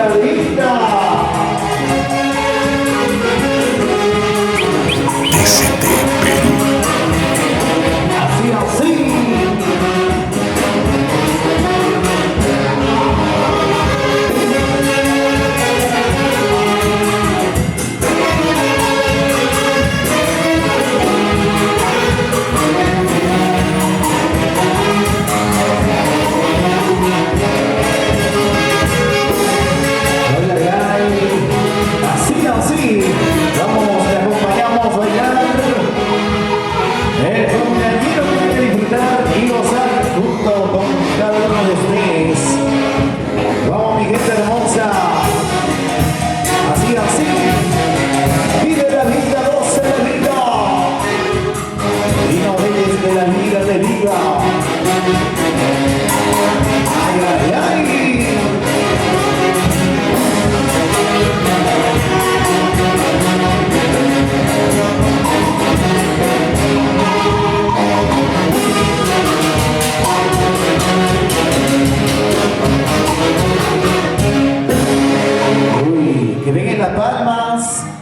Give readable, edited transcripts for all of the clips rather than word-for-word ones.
linda. ST Perú. Así, así.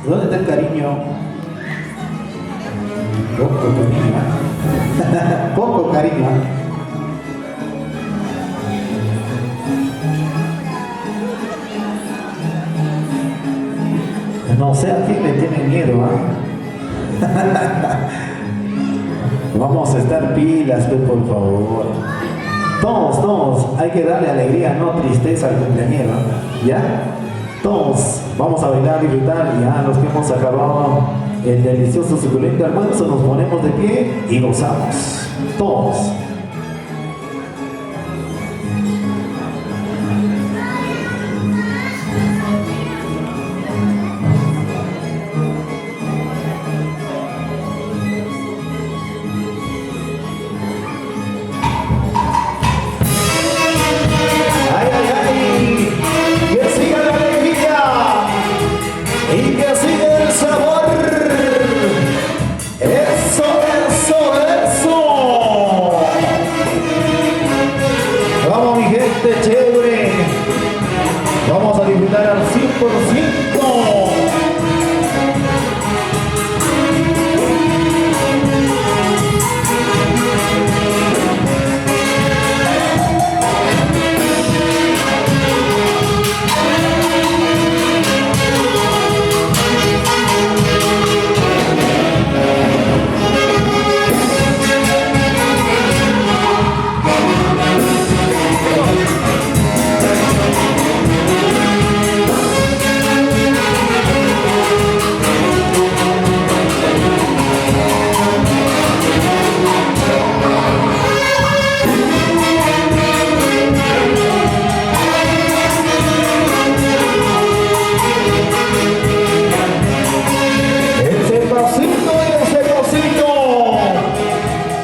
¿Dónde está el cariño? Poco cariño. Poco cariño. No sé a quién le tiene miedo, ¿eh? Vamos a estar pilas, pues, por favor. Todos, hay que darle alegría, no tristeza al cumpleañero, ¿ya? Todos vamos a bailar y disfrutar. Ya los que hemos acabado el delicioso suculento almuerzo nos ponemos de pie y gozamos. Todos. Chévere, vamos a disfrutar al 100%.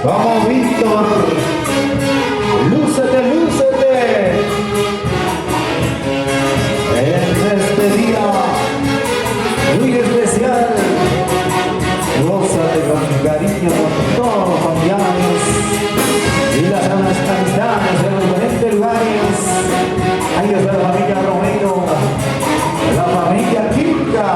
Vamos, Víctor, lúcete, lúcete. En este día muy especial, gózate con cariño con todos los familiares y las amistades de los diferentes lugares. Ahí está la familia Romero, la familia Quinca.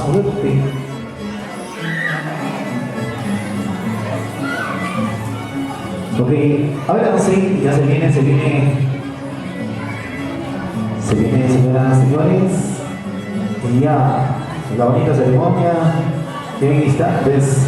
fuerte. Ok, ahora sí, ya se viene, señoras y señores, y ya la bonita ceremonia en instantes.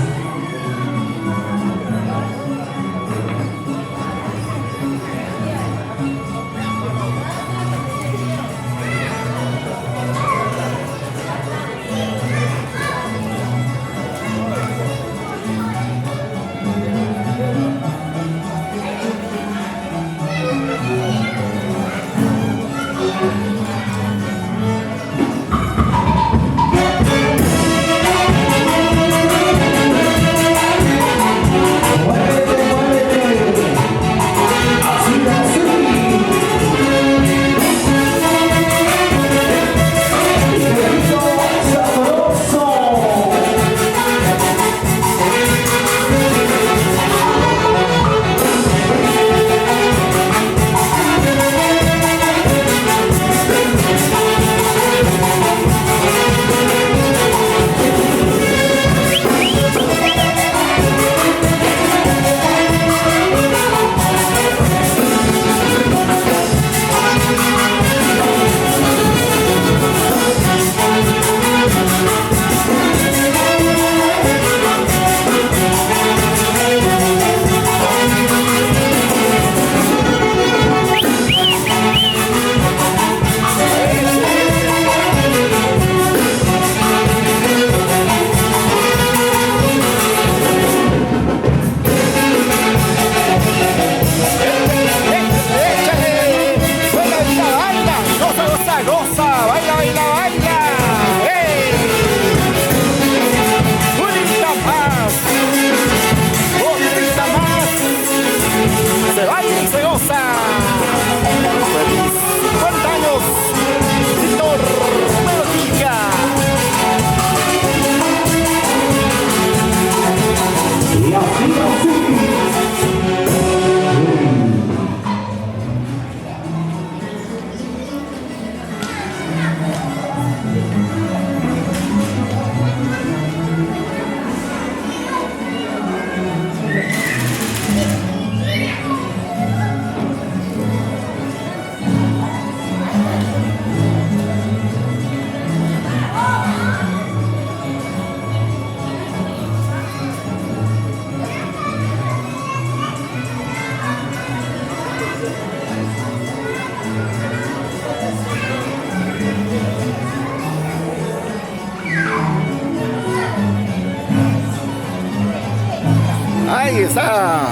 Ahí está.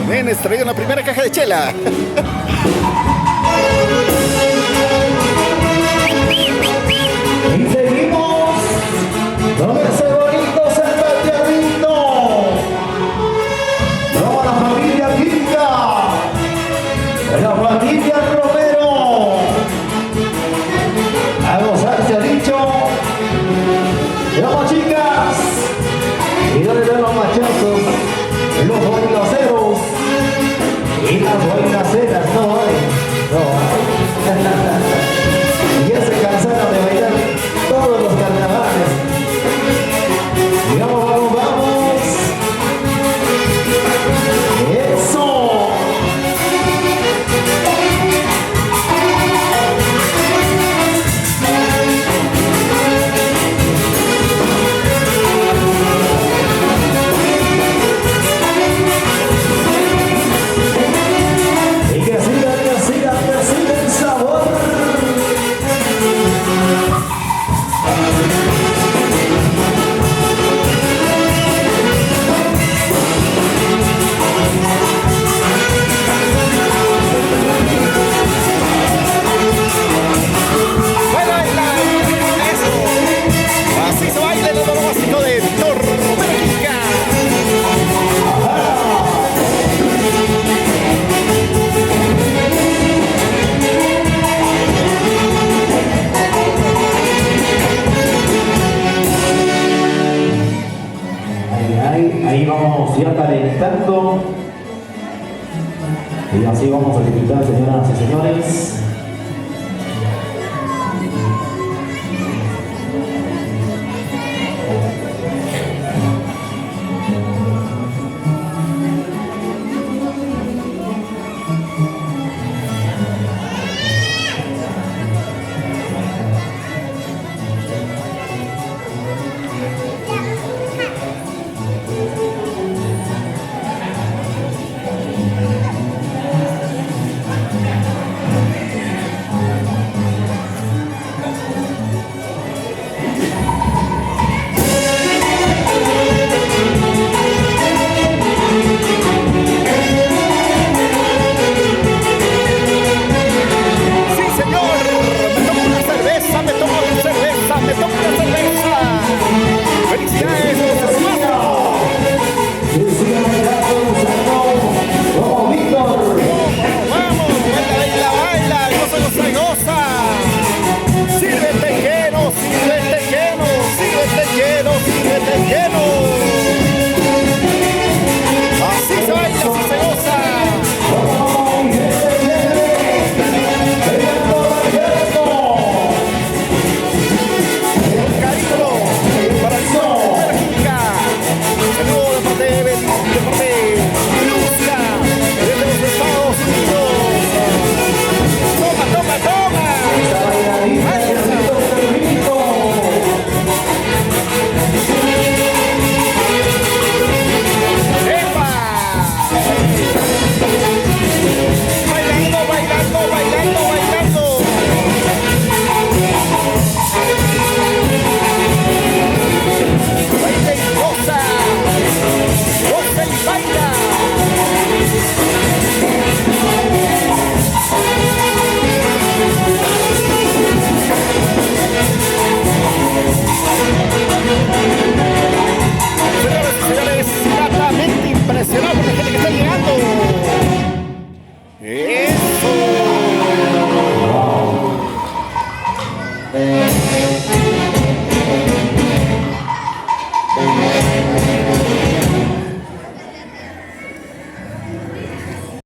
Ven, extraído la primera caja de chela. Y seguimos con ese bonito salvateadito. Vamos a la familia Quinca, a la familia Romero, a gozar, se ha dicho. Vamos, chicas, y dale los machazos, los bailaceros y las bailaceras. No hay, no hay. Ya se cansaron de bailar todos los carnavales. Y vamos, vamos, vamos. ¡Eso! Y que siga el sabor. Así se baila el oro básico de Víctor México. Ahí vamos ya calentando. Y así vamos a disfrutar, señoras y señores.